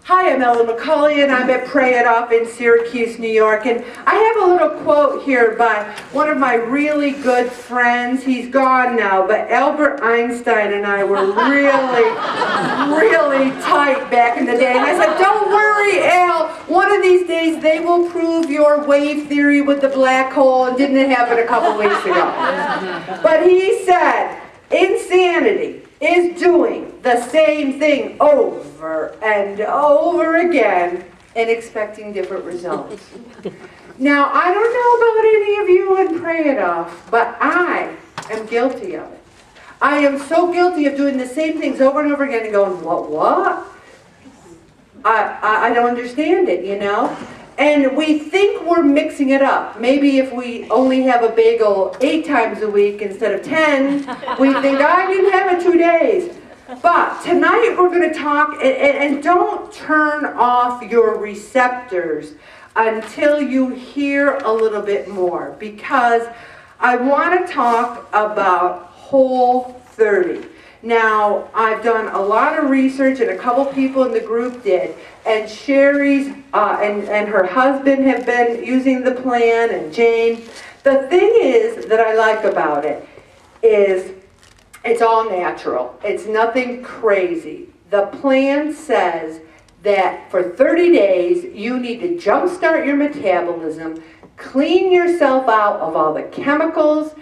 Hi, I'm Ellen McCauley, and I'm at Pray It Off in Syracuse, New York. And I have a little quote here by one of my really good friends. He's gone now, but Albert Einstein and I were really tight back in the day. And I said, don't worry, Al, one of these days they will prove your wave theory with the black hole, and didn't it happen a couple weeks ago? But he said, insanity is doing the same thing over and over again and expecting different results. Now, I don't know about any of you and Pray It Off, but I am guilty of it. I am so guilty of doing the same things over and over again and going, what? I don't understand it, you know? And we think we're mixing it up. Maybe if we only have a bagel 8 times a week instead of 10, we think, I didn't have it 2 days. But tonight we're going to talk, and don't turn off your receptors until you hear a little bit more, because I want to talk about Whole30. Now, I've done a lot of research, and a couple people in the group did, and Sherry's and her husband have been using the plan, and Jane. The thing is that I like about it is it's all natural. It's nothing crazy. The plan says that for 30 days, you need to jumpstart your metabolism, clean yourself out of all the chemicals,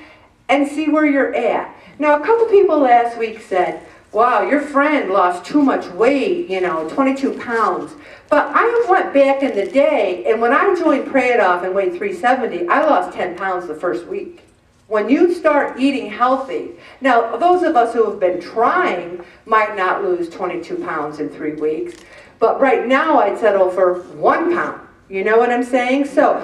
and see where you're at. Now, a couple people last week said, wow, your friend lost too much weight, 22 pounds. But I went back in the day, and when I joined Pray It Off and weighed 370, I lost 10 pounds the first week. When you start eating healthy, now those of us who have been trying might not lose 22 pounds in 3 weeks, but right now I'd settle for 1 pound. You know what I'm saying? So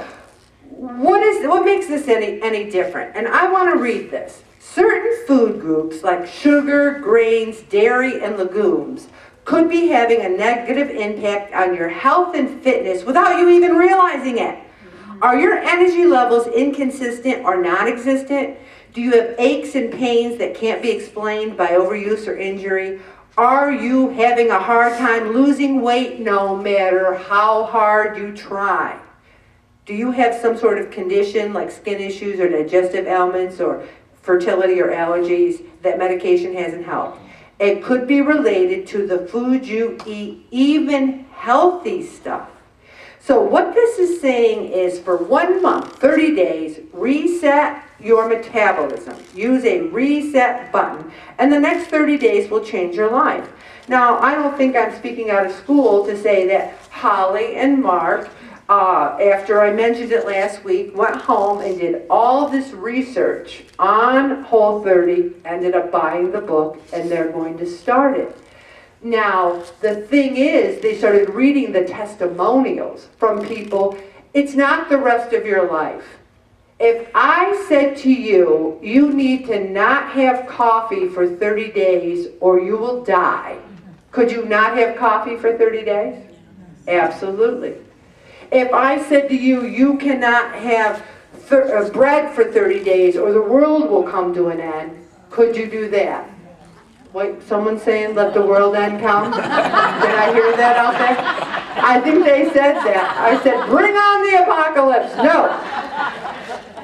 what makes this any different? And I want to read this. Certain food groups like sugar, grains, dairy, and legumes could be having a negative impact on your health and fitness without you even realizing it. Are your energy levels inconsistent or non-existent? Do you have aches and pains that can't be explained by overuse or injury? Are you having a hard time losing weight no matter how hard you try? Do you have some sort of condition like skin issues or digestive ailments or fertility or allergies that medication hasn't helped? It could be related to the food you eat, even healthy stuff. So what this is saying is for 1 month, 30 days, reset your metabolism. Use a reset button, and the next 30 days will change your life. Now, I don't think I'm speaking out of school to say that Holly and Mark, after I mentioned it last week, went home and did all this research on Whole30, ended up buying the book, and they're going to start it. Now, the thing is, they started reading the testimonials from people. It's not the rest of your life. If I said to you, you need to not have coffee for 30 days or you will die, could you not have coffee for 30 days? Absolutely. If I said to you, you cannot have bread for 30 days or the world will come to an end, could you do that? Wait, someone's saying, let the world end come? Did I hear that out there? I think they said that. I said, bring on the apocalypse. No.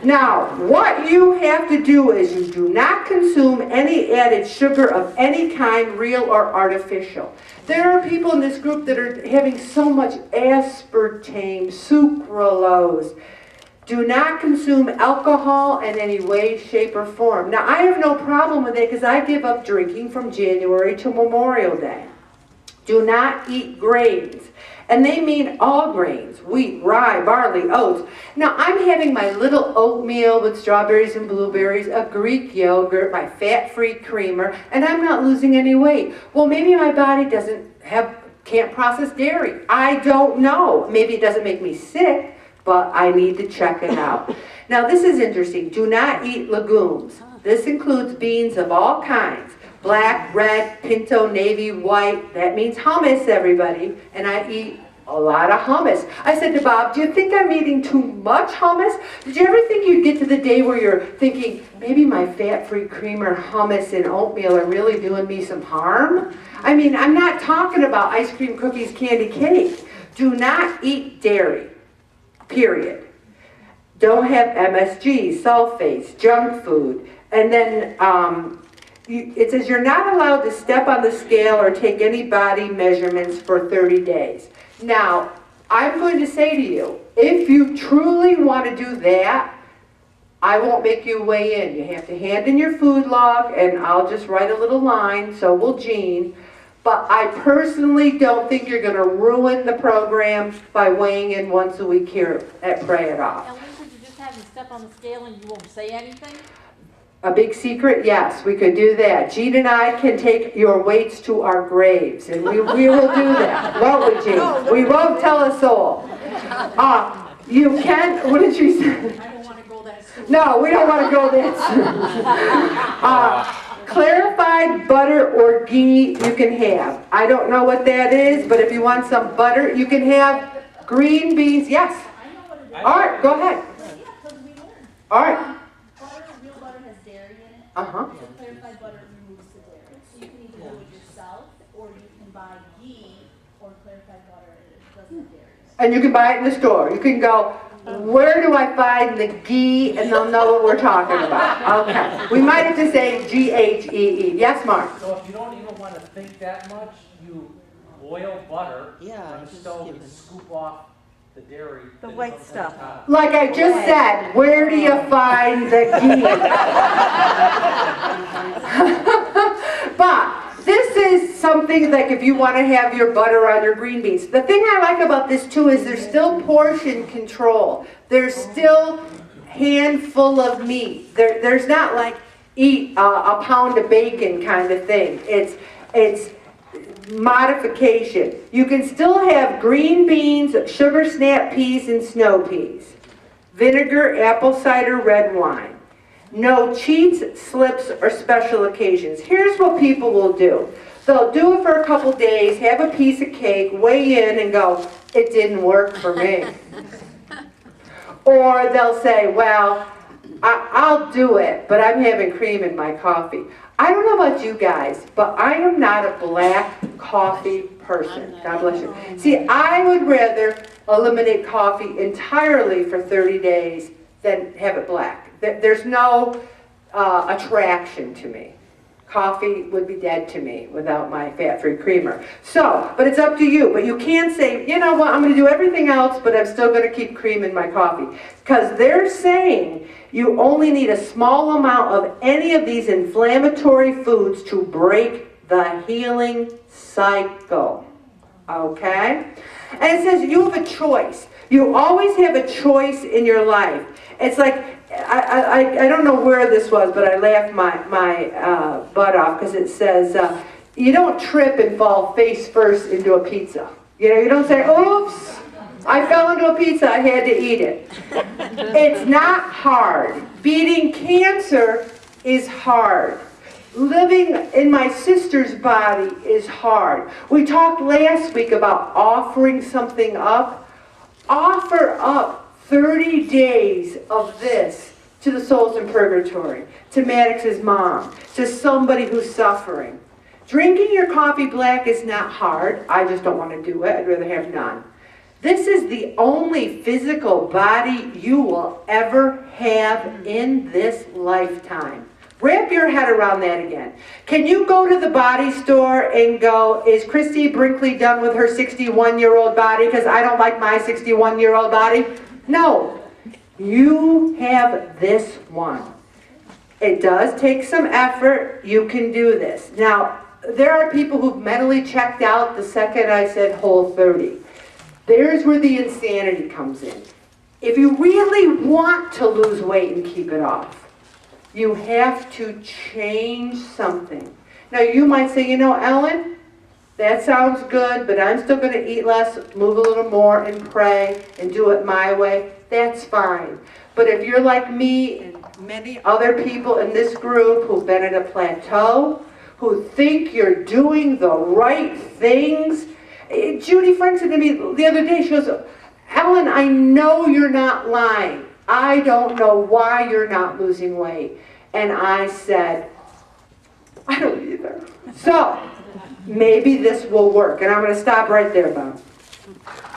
Now, what you have to do is you do not consume any added sugar of any kind, real or artificial. There are people in this group that are having so much aspartame, sucralose. Do not consume alcohol in any way, shape, or form. Now, I have no problem with it because I give up drinking from January to Memorial Day. Do not eat grains. And they mean all grains, wheat, rye, barley, oats. Now, I'm having my little oatmeal with strawberries and blueberries, a Greek yogurt, my fat-free creamer, and I'm not losing any weight. Well, maybe my body can't process dairy. I don't know. Maybe it doesn't make me sick, but I need to check it out. Now, this is interesting. Do not eat legumes. This includes beans of all kinds. Black, red, pinto, navy, white. That means hummus, everybody. And I eat a lot of hummus. I said to Bob, do you think I'm eating too much hummus? Did you ever think you'd get to the day where you're thinking, maybe my fat-free creamer, hummus, and oatmeal are really doing me some harm? I mean, I'm not talking about ice cream, cookies, candy, cake. Do not eat dairy, period. Don't have MSG, sulfates, junk food. And then it says you're not allowed to step on the scale or take any body measurements for 30 days. Now, I'm going to say to you, if you truly want to do that, I won't make you weigh in. You have to hand in your food log, and I'll just write a little line, so will Jean. But I personally don't think you're going to ruin the program by weighing in once a week here at Pray It Off. And Lisa, you just have to step on the scale and you won't say anything? A big secret? Yes, we could do that. Jean and I can take your weights to our graves, and we will do that. Won't we, Jean? We won't tell a soul. You can, what did she say? I don't want to go that soon. No, we don't want to go that soon. Clarified butter or ghee you can have. I don't know what that is, but if you want some butter, you can have green beans. Yes? I know what it is. All right, go ahead. Yeah, because we learned. All right. Butter, real butter has dairy in it. Uh-huh. So clarified butter removes the dairy. So you can either do it yourself, or you can buy ghee or clarified butter and it doesn't have dairy. And you can buy it in the store. You can go, where do I find the ghee? And they'll know what we're talking about. Okay. We might have to say G-H-E-E. Yes, Mark? So if you don't even want to think that much, you boil butter on the stove and scoop off the dairy. The white stuff. Like I just said, where do you find the ghee? But this is something like if you want to have your butter on your green beans. The thing I like about this too is there's still portion control. There's still handful of meat. There's not like eat a pound of bacon kind of thing. It's modification. You can still have green beans, sugar snap peas, and snow peas. Vinegar, apple cider, red wine. No cheats, slips, or special occasions. Here's what people will do. They'll do it for a couple days, have a piece of cake, weigh in, and go, it didn't work for me. Or they'll say, well, I'll do it, but I'm having cream in my coffee. I don't know about you guys, but I am not a black coffee person. God bless you. See, I would rather eliminate coffee entirely for 30 days than have it black. There's no attraction to me. Coffee would be dead to me without my fat-free creamer. So, but it's up to you. But you can't say, you know what, I'm going to do everything else, but I'm still going to keep cream in my coffee. Because they're saying you only need a small amount of any of these inflammatory foods to break the healing cycle. Okay? And it says you have a choice. You always have a choice in your life. It's like, I don't know where this was, but I laughed my butt off because it says, you don't trip and fall face first into a pizza. You know, you don't say, oops, I fell into a pizza, I had to eat it. It's not hard. Beating cancer is hard. Living in my sister's body is hard. We talked last week about offering something up. Offer up 30 days of this to the souls in purgatory, to Maddox's mom, to somebody who's suffering. Drinking your coffee black is not hard. I just don't want to do it. I'd rather have none. This is the only physical body you will ever have in this lifetime. Wrap your head around that again. Can you go to the body store and go, is Christy Brinkley done with her 61-year-old body because I don't like my 61-year-old body? No. You have this one. It does take some effort. You can do this. Now, there are people who've mentally checked out the second I said Whole 30. There's where the insanity comes in. If you really want to lose weight and keep it off, you have to change something. Now you might say, you know, Ellen, that sounds good, but I'm still going to eat less, move a little more, and pray, and do it my way. That's fine. But if you're like me and many other people in this group who've been at a plateau, who think you're doing the right things, Judy Frank said to me the other day, she goes, Ellen, I know you're not lying. I don't know why you're not losing weight. And I said, I don't either. So, maybe this will work. And I'm going to stop right there, Bob.